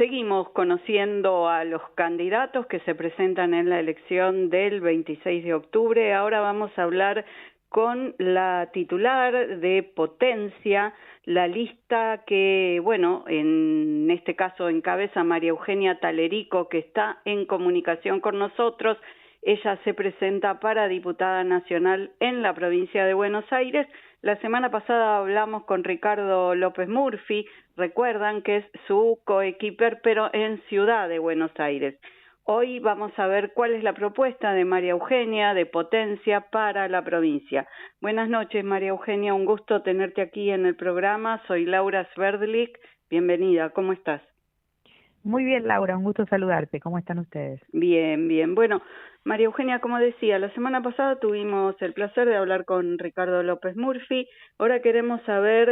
Seguimos conociendo a los candidatos que se presentan en la elección del 26 de octubre. Ahora vamos a hablar con la titular de Potencia, la lista que, bueno, en este caso encabeza María Eugenia Talerico, que está en comunicación con nosotros. Ella se presenta para diputada nacional en la provincia de Buenos Aires. La semana pasada hablamos con Ricardo López Murphy, recuerdan que es su coequiper, pero en Ciudad de Buenos Aires. Hoy vamos a ver cuál es la propuesta de María Eugenia de Potencia para la provincia. Buenas noches, María Eugenia, un gusto tenerte aquí en el programa. Soy Laura Sverdlik, bienvenida, ¿cómo estás? Muy bien, Laura, un gusto saludarte. ¿Cómo están ustedes? Bien, bien. Bueno, María Eugenia, como decía, la semana pasada tuvimos el placer de hablar con Ricardo López Murphy. Ahora queremos saber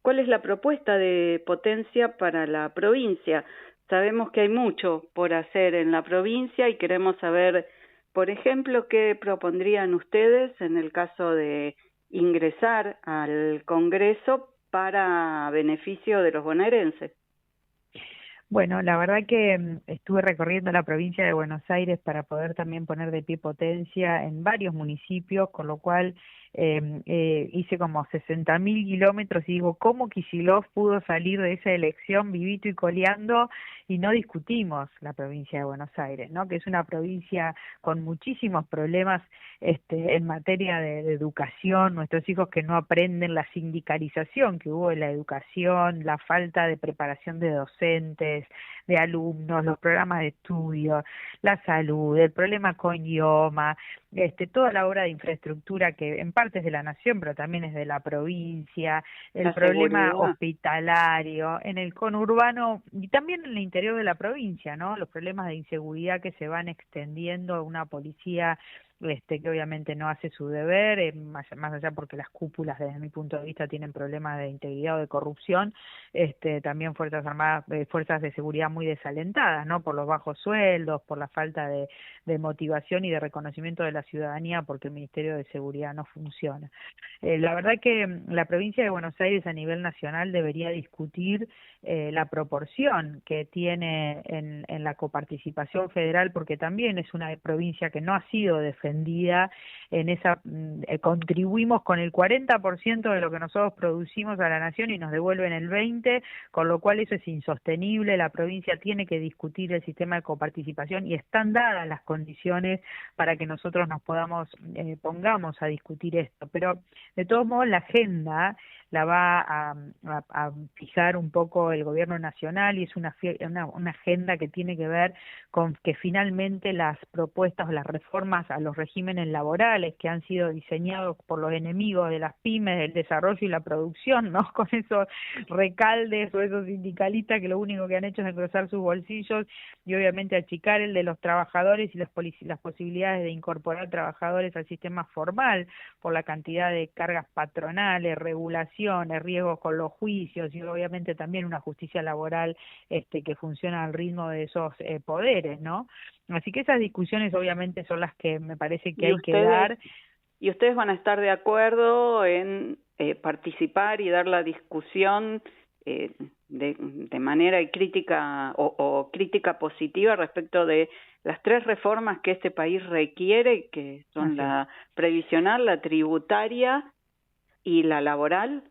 cuál es la propuesta de Potencia para la provincia. Sabemos que hay mucho por hacer en la provincia y queremos saber, por ejemplo, qué propondrían ustedes en el caso de ingresar al Congreso para beneficio de los bonaerenses. Bueno, la verdad que estuve recorriendo la provincia de Buenos Aires para poder también poner de pie Potencia en varios municipios, con lo cual hice como 60.000 kilómetros y digo, ¿cómo Kicillof pudo salir de esa elección vivito y coleando? Y no discutimos la provincia de Buenos Aires, ¿no? Que es una provincia con muchísimos problemas en materia de educación, nuestros hijos que no aprenden, la sindicalización que hubo en la educación, la falta de preparación de docentes, de alumnos, los programas de estudio, la salud, el problema con idioma, toda la obra de infraestructura que en parte es de la nación, pero también es de la provincia, el problema hospitalario, en el conurbano y también en el interior de la provincia, ¿no? Los problemas de inseguridad que se van extendiendo a una policía que obviamente no hace su deber, más allá porque las cúpulas desde mi punto de vista tienen problemas de integridad o de corrupción, también Fuerzas Armadas, fuerzas de seguridad muy desalentadas, ¿no? Por los bajos sueldos, por la falta de motivación y de reconocimiento de la ciudadanía porque el Ministerio de Seguridad no funciona. La verdad que la provincia de Buenos Aires a nivel nacional debería discutir la proporción que tiene en la coparticipación federal, porque también es una provincia que no ha sido defendida en esa, contribuimos con el 40% de lo que nosotros producimos a la nación y nos devuelven el 20%, con lo cual eso es insostenible. La provincia tiene que discutir el sistema de coparticipación y están dadas las condiciones para que nosotros nos pongamos a discutir esto, pero de todos modos la agenda la va a fijar un poco el gobierno nacional y es una agenda que tiene que ver con que finalmente las propuestas o las reformas a los regímenes laborales que han sido diseñados por los enemigos de las pymes, del desarrollo y la producción, ¿no? Con esos recaldes o esos sindicalistas que lo único que han hecho es engrosar sus bolsillos y obviamente achicar el de los trabajadores y las posibilidades de incorporar trabajadores al sistema formal por la cantidad de cargas patronales, regulaciones, riesgos con los juicios y obviamente también una justicia laboral que funciona al ritmo de esos poderes, ¿no? Así que esas discusiones obviamente son las que me parece que hay que dar. ¿Y ustedes van a estar de acuerdo en participar y dar la discusión de manera crítica o crítica positiva respecto de las 3 reformas que este país requiere, que son la previsional, la tributaria y la laboral?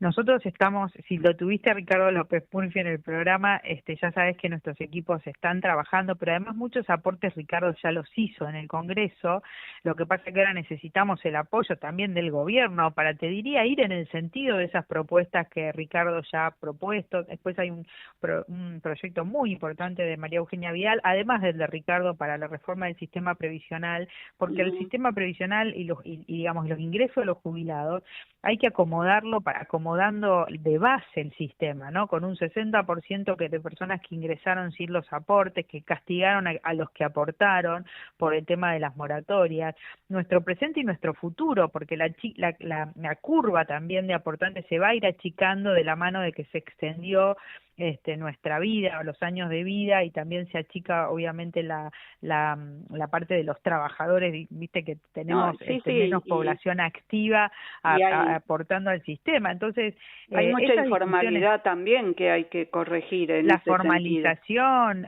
Nosotros estamos, si lo tuviste a Ricardo López Murphy en el programa, ya sabes que nuestros equipos están trabajando, pero además muchos aportes Ricardo ya los hizo en el Congreso. Lo que pasa es que ahora necesitamos el apoyo también del gobierno para, te diría, ir en el sentido de esas propuestas que Ricardo ya ha propuesto. Después hay un proyecto muy importante de María Eugenia Vidal, además del de Ricardo para la reforma del sistema previsional, porque el sistema previsional y digamos los ingresos de los jubilados hay que acomodarlo acomodando de base el sistema, ¿no? Con un 60% de personas que ingresaron sin los aportes, que castigaron a los que aportaron por el tema de las moratorias, nuestro presente y nuestro futuro, porque la curva también de aportantes se va a ir achicando de la mano de que se extendió nuestra vida, los años de vida, y también se achica obviamente la parte de los trabajadores, viste que tenemos menos población activa aportando al sistema. Entonces, hay mucha informalidad también que hay que corregir en la ese formalización,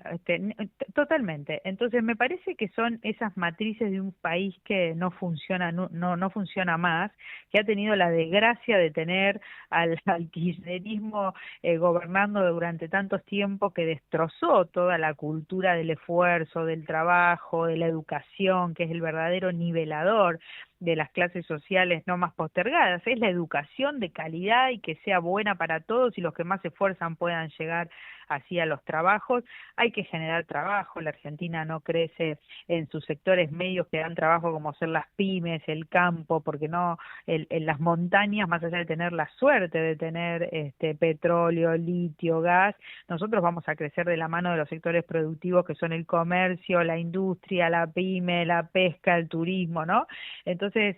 totalmente. Entonces, me parece que son esas matrices de un país que no funciona, no funciona más, que ha tenido la desgracia de tener al kirchnerismo gobernando durante tantos tiempos, que destrozó toda la cultura del esfuerzo, del trabajo, de la educación, que es el verdadero nivelador de las clases sociales no más postergadas. Es la educación de calidad y que sea buena para todos, y los que más se esfuerzan puedan llegar así a los trabajos. Hay que generar trabajo. La Argentina no crece en sus sectores medios que dan trabajo, como ser las pymes, el campo, porque no, en las montañas, más allá de tener la suerte de tener petróleo, litio, gas, nosotros vamos a crecer de la mano de los sectores productivos que son el comercio, la industria, la pyme, la pesca, el turismo, ¿no? Entonces,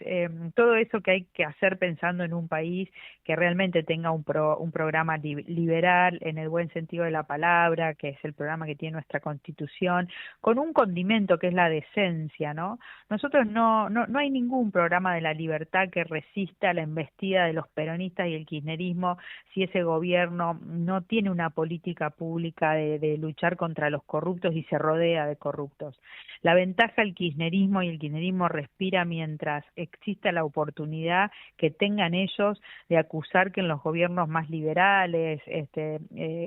todo eso que hay que hacer pensando en un país que realmente tenga un programa liberal en el buen sentido de la palabra, que es el programa que tiene nuestra Constitución, con un condimento que es la decencia, ¿no? Nosotros no hay ningún programa de la libertad que resista a la embestida de los peronistas y el kirchnerismo si ese gobierno no tiene una política pública de luchar contra los corruptos y se rodea de corruptos. La ventaja del kirchnerismo, y el kirchnerismo respira mientras exista la oportunidad que tengan ellos de acusar que en los gobiernos más liberales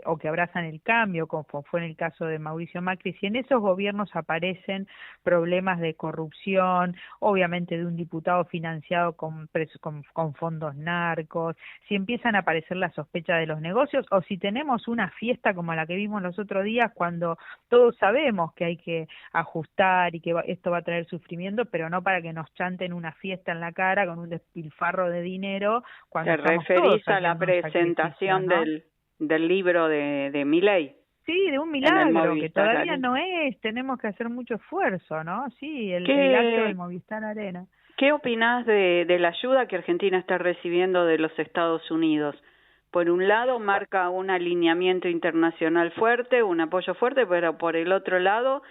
o que abrazan el cambio, como fue en el caso de Mauricio Macri, si en esos gobiernos aparecen problemas de corrupción, obviamente de un diputado financiado con fondos narcos, si empiezan a aparecer las sospechas de los negocios, o si tenemos una fiesta como la que vimos los otros días, cuando todos sabemos que hay que ajustar y que esto va a traer sufrimiento, pero no para que nos chanten una fiesta en la cara con un despilfarro de dinero. Cuando ¿te referís a la presentación, ¿no?, del libro de Milei? Sí, de un milagro que todavía no es, tenemos que hacer mucho esfuerzo, ¿no? Sí, el acto del Movistar Arena. ¿Qué opinás de la ayuda que Argentina está recibiendo de los Estados Unidos? Por un lado, marca un alineamiento internacional fuerte, un apoyo fuerte, pero por el otro lado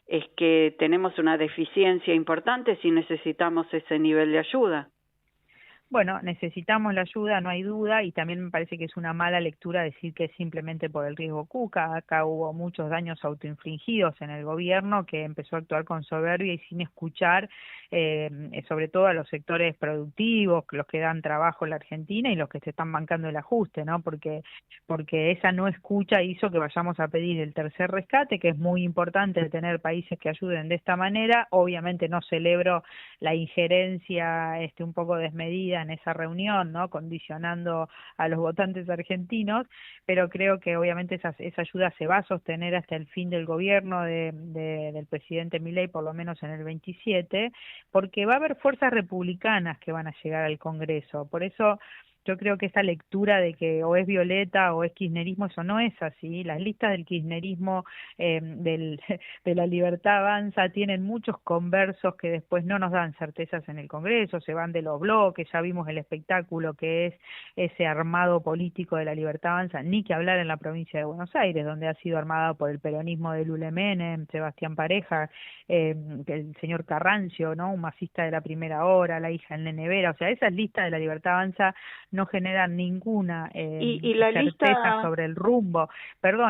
es que tenemos una deficiencia importante si necesitamos ese nivel de ayuda. Bueno, necesitamos la ayuda, no hay duda, y también me parece que es una mala lectura decir que es simplemente por el riesgo Cuca. Acá hubo muchos daños autoinfligidos en el gobierno, que empezó a actuar con soberbia y sin escuchar, sobre todo a los sectores productivos, los que dan trabajo en la Argentina y los que se están bancando el ajuste, ¿no? Porque esa no escucha hizo que vayamos a pedir el tercer rescate, que es muy importante tener países que ayuden de esta manera. Obviamente no celebro la injerencia un poco desmedida en esa reunión, ¿no?, condicionando a los votantes argentinos, pero creo que obviamente esa ayuda se va a sostener hasta el fin del gobierno del presidente Milei, por lo menos en el 27, porque va a haber fuerzas republicanas que van a llegar al Congreso. Por eso yo creo que esa lectura de que o es violeta o es kirchnerismo, eso no es así. Las listas del kirchnerismo, de la Libertad Avanza, tienen muchos conversos que después no nos dan certezas en el Congreso, se van de los bloques. Ya vimos el espectáculo que es ese armado político de la Libertad Avanza, ni que hablar en la provincia de Buenos Aires, donde ha sido armado por el peronismo de Lule Menem, Sebastián Pareja, el señor Carrancio, ¿no?, un masista de la primera hora, la hija del Nene Vera. O sea, esas listas de la Libertad Avanza no generan ninguna y la certeza sobre el rumbo,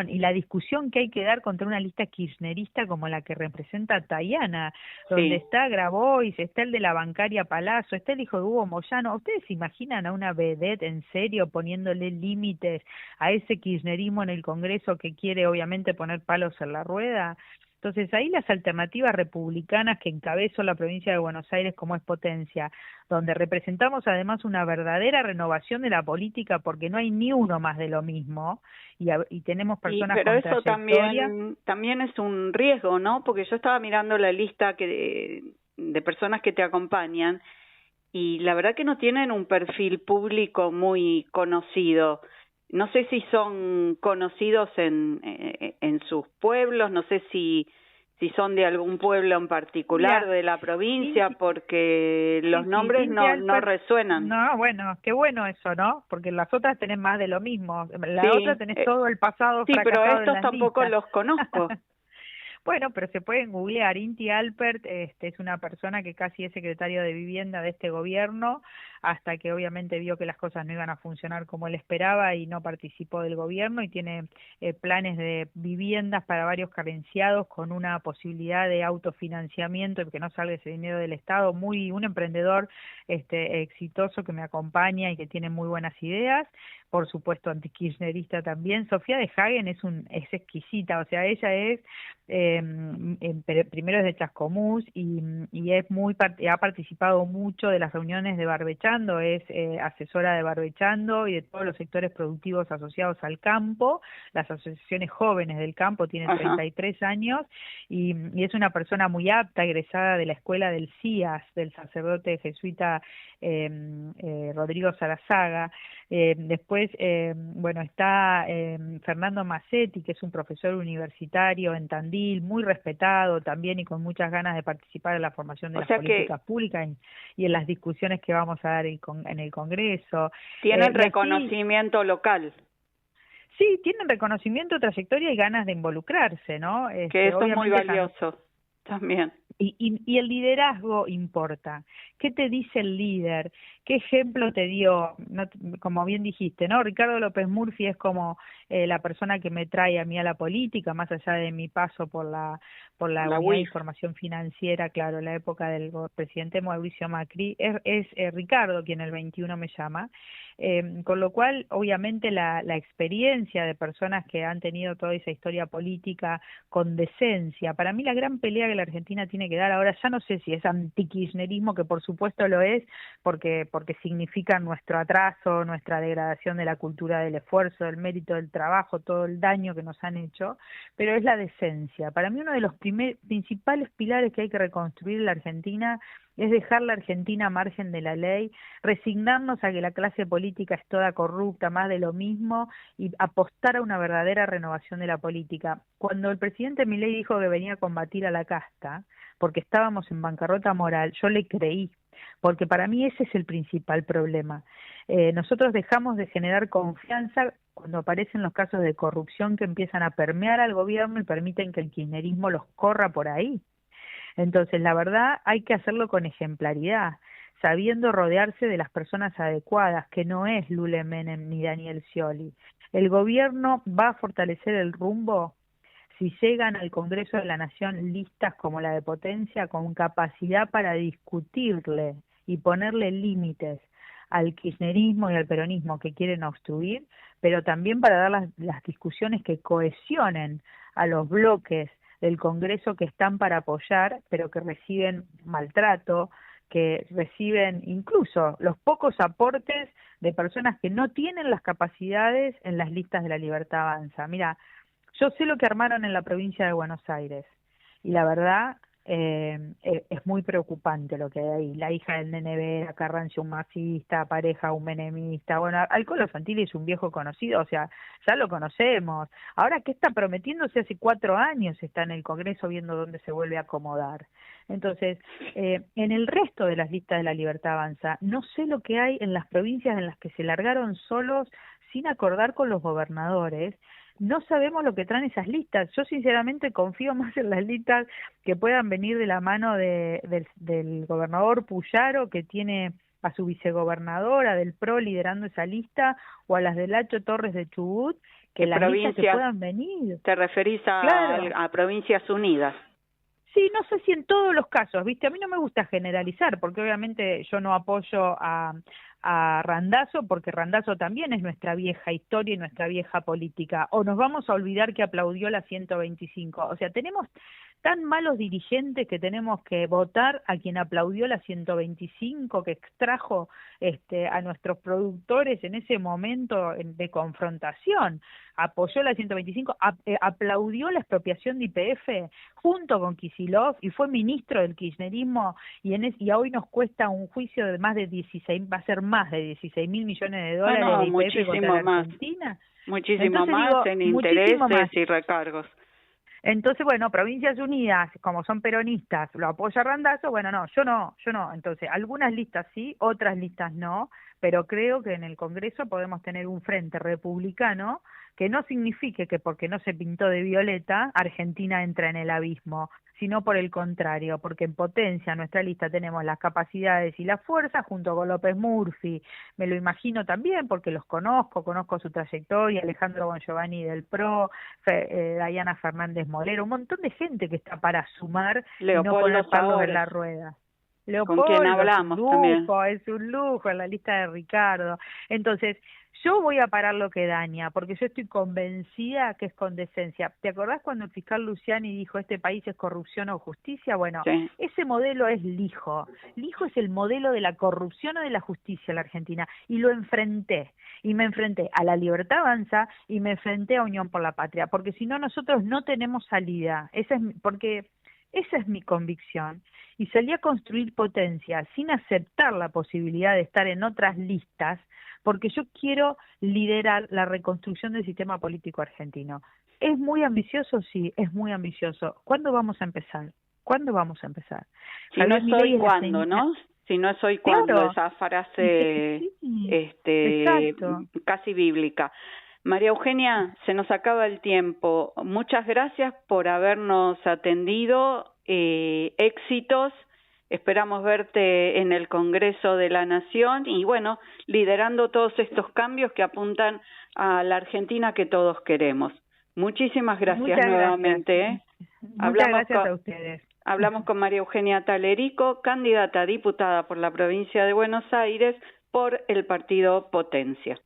y la discusión que hay que dar contra una lista kirchnerista como la que representa Tayana, donde está Grabois, está el de la bancaria Palazzo, está el hijo de Hugo Moyano. ¿Ustedes se imaginan a una vedette en serio poniéndole límites a ese kirchnerismo en el Congreso que quiere obviamente poner palos en la rueda? Entonces ahí las alternativas republicanas que encabezó la provincia de Buenos Aires como es Potencia, donde representamos además una verdadera renovación de la política, porque no hay ni uno más de lo mismo, y tenemos personas con trayectoria. Pero eso también es un riesgo, ¿no? Porque yo estaba mirando la lista de personas que te acompañan, y la verdad que no tienen un perfil público muy conocido. No sé si son conocidos en sus pueblos, no sé si si son de algún pueblo en particular de la provincia, porque los nombres no resuenan. No, bueno, qué bueno eso, ¿no? Porque en las otras tenés más de lo mismo. La Sí, otra tenés todo el pasado sí, fracasado pero de estos las tampoco listas. los conozco. Bueno, pero se pueden googlear. Inti Alpert es una persona que casi es secretario de Vivienda de este gobierno, hasta que obviamente vio que las cosas no iban a funcionar como él esperaba y no participó del gobierno, y tiene planes de viviendas para varios carenciados con una posibilidad de autofinanciamiento y que no salga ese dinero del Estado. Un emprendedor exitoso que me acompaña y que tiene muy buenas ideas, por supuesto antikirchnerista también. Sofía de Hagen es exquisita, o sea, ella es primero es de Chascomús y ha participado mucho de las reuniones de Barbechando, es asesora de Barbechando y de todos los sectores productivos asociados al campo, las asociaciones jóvenes del campo. Tiene 33 años y es una persona muy apta, egresada de la escuela del CIAS, del sacerdote jesuita Rodrigo Sarazaga. Después, bueno, está Fernando Macetti, que es un profesor universitario en Tandil, muy respetado también y con muchas ganas de participar en la formación de las políticas públicas y en las discusiones que vamos a dar en el Congreso. Tienen reconocimiento local. Sí, tienen reconocimiento, trayectoria y ganas de involucrarse, ¿no? Que eso es muy valioso también. Y el liderazgo importa. ¿Qué te dice el líder? ¿Qué ejemplo te dio? Como bien dijiste, ¿no? Ricardo López Murphy es como la persona que me trae a mí a la política, más allá de mi paso por la Unidad de Información Financiera, claro, en la época del presidente Mauricio Macri. Es Ricardo quien el 21 me llama. Con lo cual, obviamente, la experiencia de personas que han tenido toda esa historia política con decencia. Para mí la gran pelea que la Argentina tiene que dar ahora, ya no sé si es antikirchnerismo, que por supuesto lo es, porque significa nuestro atraso, nuestra degradación de la cultura del esfuerzo, del mérito, del trabajo, todo el daño que nos han hecho, pero es la decencia. Para mí uno de los principales pilares que hay que reconstruir en la Argentina es dejar la Argentina a margen de la ley, resignarnos a que la clase política es toda corrupta, más de lo mismo, y apostar a una verdadera renovación de la política. Cuando el presidente Milei dijo que venía a combatir a la casta, porque estábamos en bancarrota moral, yo le creí, porque para mí ese es el principal problema. Nosotros dejamos de generar confianza cuando aparecen los casos de corrupción que empiezan a permear al gobierno y permiten que el kirchnerismo los corra por ahí. Entonces, la verdad, hay que hacerlo con ejemplaridad, sabiendo rodearse de las personas adecuadas, que no es Lule Menem ni Daniel Scioli. El gobierno va a fortalecer el rumbo si llegan al Congreso de la Nación listas como la de Potencia, con capacidad para discutirle y ponerle límites al kirchnerismo y al peronismo que quieren obstruir, pero también para dar las discusiones que cohesionen a los bloques del Congreso que están para apoyar, pero que reciben maltrato, que reciben incluso los pocos aportes de personas que no tienen las capacidades en las listas de La Libertad Avanza. Mira, yo sé lo que armaron en la provincia de Buenos Aires y la verdad es muy preocupante lo que hay ahí. La hija del Nene Vera, Carrancio un masista, Pareja un menemista. Bueno, Alcolo Santilli es un viejo conocido, o sea, ya lo conocemos. Ahora, ¿qué está prometiéndose? Hace 4 años está en el Congreso viendo dónde se vuelve a acomodar. Entonces, en el resto de las listas de La Libertad Avanza, no sé lo que hay en las provincias en las que se largaron solos sin acordar con los gobernadores. No sabemos lo que traen esas listas. Yo sinceramente confío más en las listas que puedan venir de la mano del gobernador Puyaro, que tiene a su vicegobernadora del PRO liderando esa lista, o a las de Lacho Torres de Chubut, que las listas que puedan venir. ¿Te referís a Provincias Unidas? Sí, no sé si en todos los casos, ¿viste? A mí no me gusta generalizar, porque obviamente yo no apoyo a Randazzo, porque Randazzo también es nuestra vieja historia y nuestra vieja política. O nos vamos a olvidar que aplaudió la 125. O sea, tenemos tan malos dirigentes que tenemos que votar a quien aplaudió la 125, que extrajo a nuestros productores en ese momento de confrontación. Apoyó la 125, aplaudió la expropiación de YPF junto con Kicillof y fue ministro del kirchnerismo y hoy nos cuesta un juicio de más de 16, va a ser más de 16.000 millones de dólares de YPF contra la Argentina. Muchísimo más en intereses y recargos. Entonces, bueno, Provincias Unidas, como son peronistas, lo apoya Randazzo, bueno, no, yo no. Entonces, algunas listas sí, otras listas no, pero creo que en el Congreso podemos tener un frente republicano que no signifique que porque no se pintó de violeta, Argentina entra en el abismo, sino por el contrario, porque en potencia en nuestra lista tenemos las capacidades y la fuerza junto con López Murphy, me lo imagino también porque los conozco su trayectoria, Alejandro Bongiovanni del PRO, Dayana Fernández Molero, un montón de gente que está para sumar y no Leopoldo poner palos en Saores, la rueda. con quien Leopoldo hablamos también. es un lujo en la lista de Ricardo. Entonces, yo voy a parar lo que daña, porque yo estoy convencida que es con decencia. ¿Te acordás cuando el fiscal Luciani dijo este país es corrupción o justicia? Bueno, Sí. ese modelo es Lijo. Lijo es el modelo de la corrupción o de la justicia en la Argentina. Y lo enfrenté. Y me enfrenté a la Libertad Avanza y me enfrenté a Unión por la Patria, porque si no nosotros no tenemos salida. Esa es mi convicción. Y salí a construir potencia sin aceptar la posibilidad de estar en otras listas, porque yo quiero liderar la reconstrucción del sistema político argentino. ¿Es muy ambicioso? Sí, es muy ambicioso. ¿Cuándo vamos a empezar? ¿Cuándo vamos a empezar? Si no Javier es hoy, Milei es la ¿cuándo, señal. no? Si no es hoy, ¿cuándo? Claro, Esa frase sí, exacto. casi bíblica. María Eugenia, se nos acaba el tiempo. Muchas gracias por habernos atendido. Éxitos. Esperamos verte en el Congreso de la Nación y, bueno, liderando todos estos cambios que apuntan a la Argentina que todos queremos. Muchísimas gracias Muchas gracias. nuevamente, ¿eh? Muchas gracias a ustedes. Hablamos con María Eugenia Talerico, candidata a diputada por la provincia de Buenos Aires por el partido Potencia.